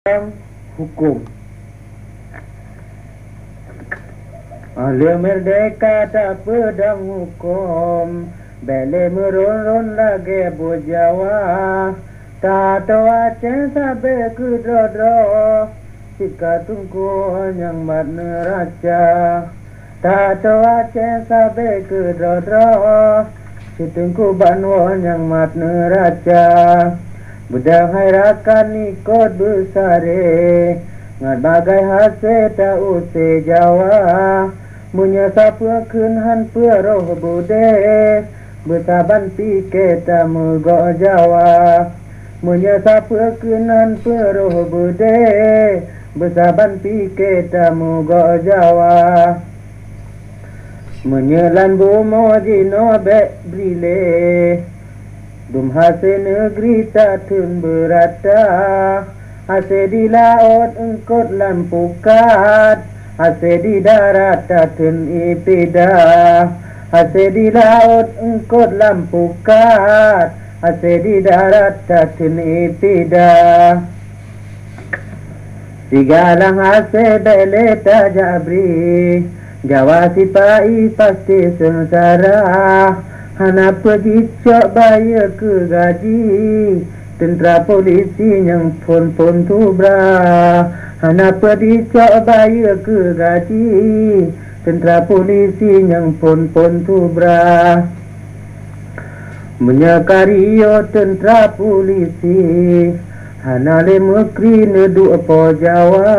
hukum. Oleh merdeka tak pedang hukum, bele merun lagi bujawa, tak tahu Aceh sampai ke Drodro, jika tunggu yang mat neraca. Tak tahu Aceh sampai ke Drodro, tunggu banwa yang mat neraca. Budak hairakan ikut besare, ngat bagai hasil tak usai Jawa. Munya siapa kenhan peroh bude, bersaban pikir tak megok Jawa. Munya siapa kenhan peroh bude, bersaban pikir tak megok Jawa. Menyelan bumo jino bek brile, dum hasil negeri tak tun berata. Hasil di laut engkot lampukat, hasil di darat tak tun ipida. Hasil di laut engkot lampukat, hasil di darat tak tun ipida. Segala hasil bele tak jabri, Jawa sipai pasti sengsara. Hana pergi cok bayar ke gaji, tentera polisi yang pun tu bra. Hana pergi cok bayar ke gaji, tentera polisi yang pun tu bra. Menyakario tentera polisi, hana le mekri nedu apa Jawa.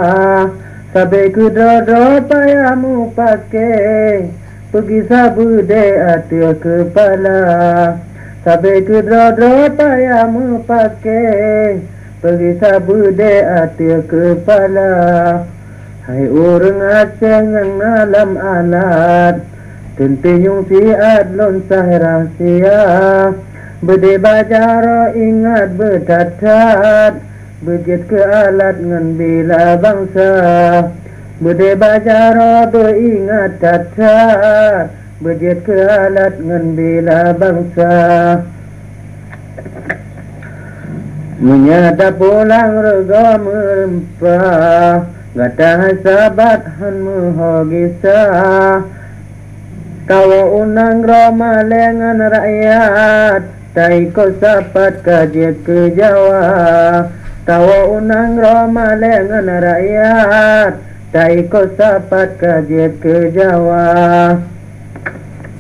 Sampai ke Drodro payamu pakai, pergi sabu de atur kepala. Sampai ke Drodro payamu pakai, pergi sabu de atur kepala. Hai orang Aceh yang nalam alat, tentunyung siat lon sah rahsia. Bede bajar ingat bertatat, berjet ke alat ngan bila bangsa. Bede bajar beringat tatat, berjet ke alat ngan bila bangsa. Menyata pulang rega merempah, gata hai sabat han muhogisa. Kawa unang roma lengan rakyat, taiko sapat kajet ke Jawa. Tawa unang roma lengan rakyat, taiko sapat kajet ke Jawa.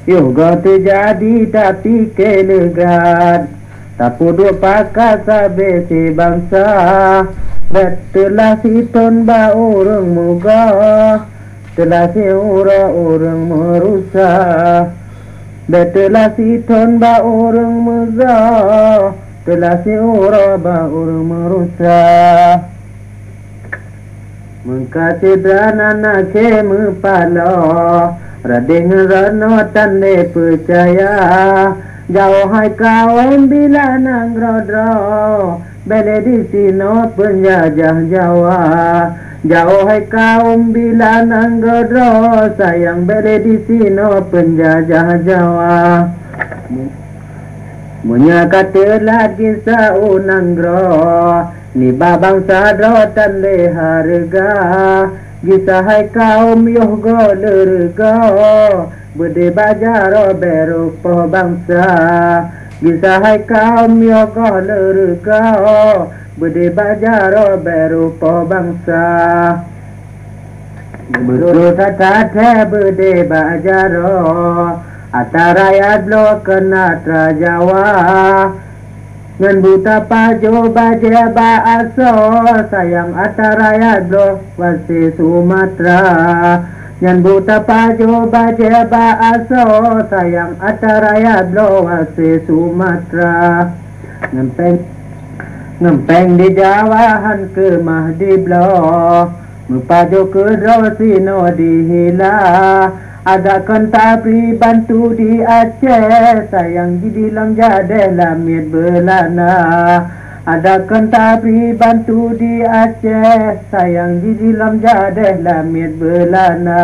Yoga terjadi tapi kelegat, tapu dua pakat sabe si bangsa. Betulah si ton ba orang muga, telah si orang merusak. Betulah si ton ba orang muga, telah si orang merusak. Mengkasih drana ke mepala, rading rano tanda percaya. Jauh hai kawan bila nang Drodro, bele di sino penjajah Jawa. Jauh hai kawan bila nang Drodro, sayang bele di sino penjajah Jawa. Munya kata lagi sa unang gro, ni babang sadro tan le harga. Gisa hai kaum yoh go lerga, bede bajaro beru poh bangsa. Gisa hai kaum yoh go lerga, bede bajaro beru poh bangsa. Beru tata bede bajaro, atara rakyat blok kena Jawa. Ngan buta pajo baja baaso, sayang atara rakyat blok wasi Sumatera. Ngan buta pajo baja baaso, sayang atara rakyat blok wasi Sumatera. Ngempeng di Jawa han ke Mahdi blok, mepajo ke Rosino dihila. Ada kentabri bantu di Aceh, sayang di dalam jadeh lamit belana. Ada kentabri bantu di Aceh, sayang di dalam jadeh lamit belana.